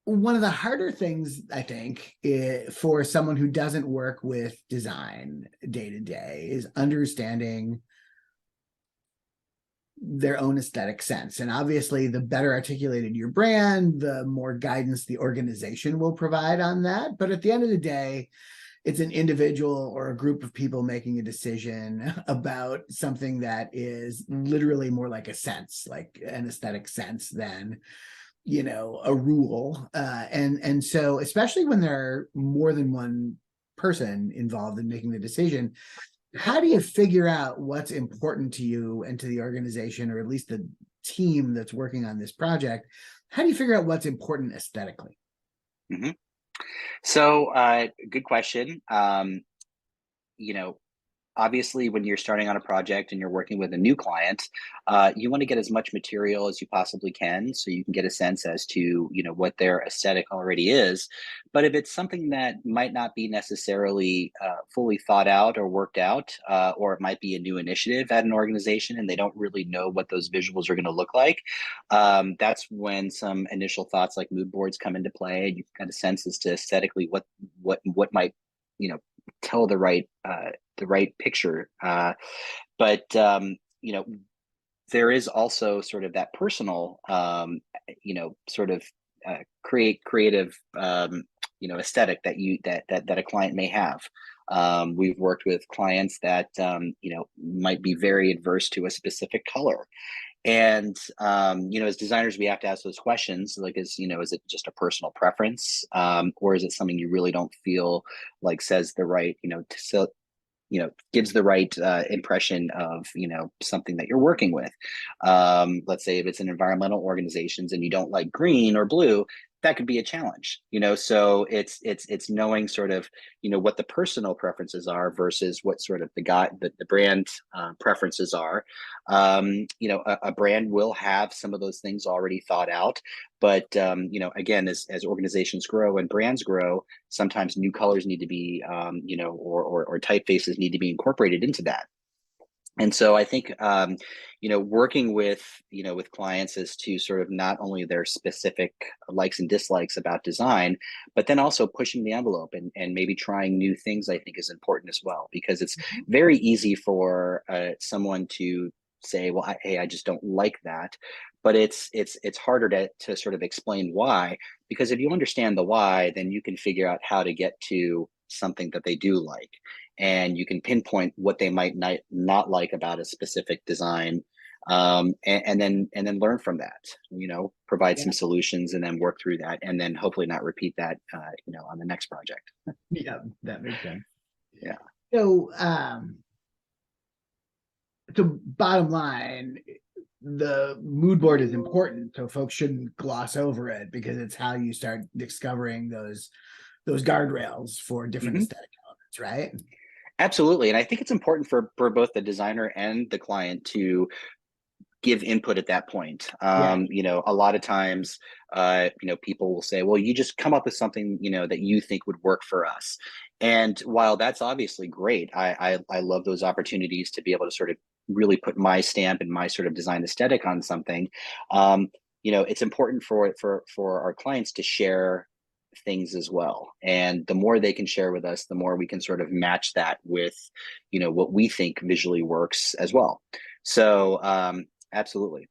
one of the harder things, I think, for someone who doesn't work with design day to day is understanding their own aesthetic sense. And obviously, the better articulated your brand, the more guidance the organization will provide on that. But at the end of the day, it's an individual or a group of people making a decision about something that is literally more like a sense, like an aesthetic sense, than a rule. And so, especially when there are more than one person involved in making the decision, how do you figure out what's important to you and to the organization, or at least the team that's working on this project? How do you figure out what's important aesthetically? hmm So, good question. You know, Obviously, when you're starting on a project and you're working with a new client, you want to get as much material as you possibly can so you can get a sense as to what their aesthetic already is. But if it's something that might not be necessarily fully thought out or worked out, or it might be a new initiative at an organization and they don't really know what those visuals are going to look like, that's when some initial thoughts like mood boards come into play. You kind of sense as to aesthetically what might you know tell the right picture. But there is also sort of that personal, sort of creative, aesthetic that a client may have. We've worked with clients that might be very adverse to a specific color, and as designers, we have to ask those questions, like, is it just a personal preference, or is it something you really don't feel like says the right, gives the right impression of something that you're working with. Let's say if it's an environmental organizations and you don't like green or blue, that could be a challenge. So it's knowing sort of what the personal preferences are versus what sort of the brand preferences are. A brand will have some of those things already thought out, but again, as organizations grow and brands grow, sometimes new colors need to be, or typefaces need to be incorporated into that. And so I think, working with clients is to sort of not only their specific likes and dislikes about design, but then also pushing the envelope and maybe trying new things, I think is important as well, because it's Mhm. very easy for someone to say, well, hey, I just don't like that. But it's harder to sort of explain why, because if you understand the why, then you can figure out how to get to something that they do like, and you can pinpoint what they might not like about a specific design, and then learn from that, provide Yeah, some solutions and then work through that, and then hopefully not repeat that on the next project. yeah, that makes sense. Yeah. So, bottom line, the mood board is important, so folks shouldn't gloss over it because it's how you start discovering those guardrails for different hmm aesthetic elements, right? Absolutely, and I think it's important for both the designer and the client to give input at that point. Yeah. A lot of times, people will say, well, you just come up with something, that you think would work for us. And while that's obviously great, I love those opportunities to be able to sort of really put my stamp and my sort of design aesthetic on something. Um, it's important for our clients to share things as well. And the more they can share with us, the more we can sort of match that with, what we think visually works as well. So absolutely.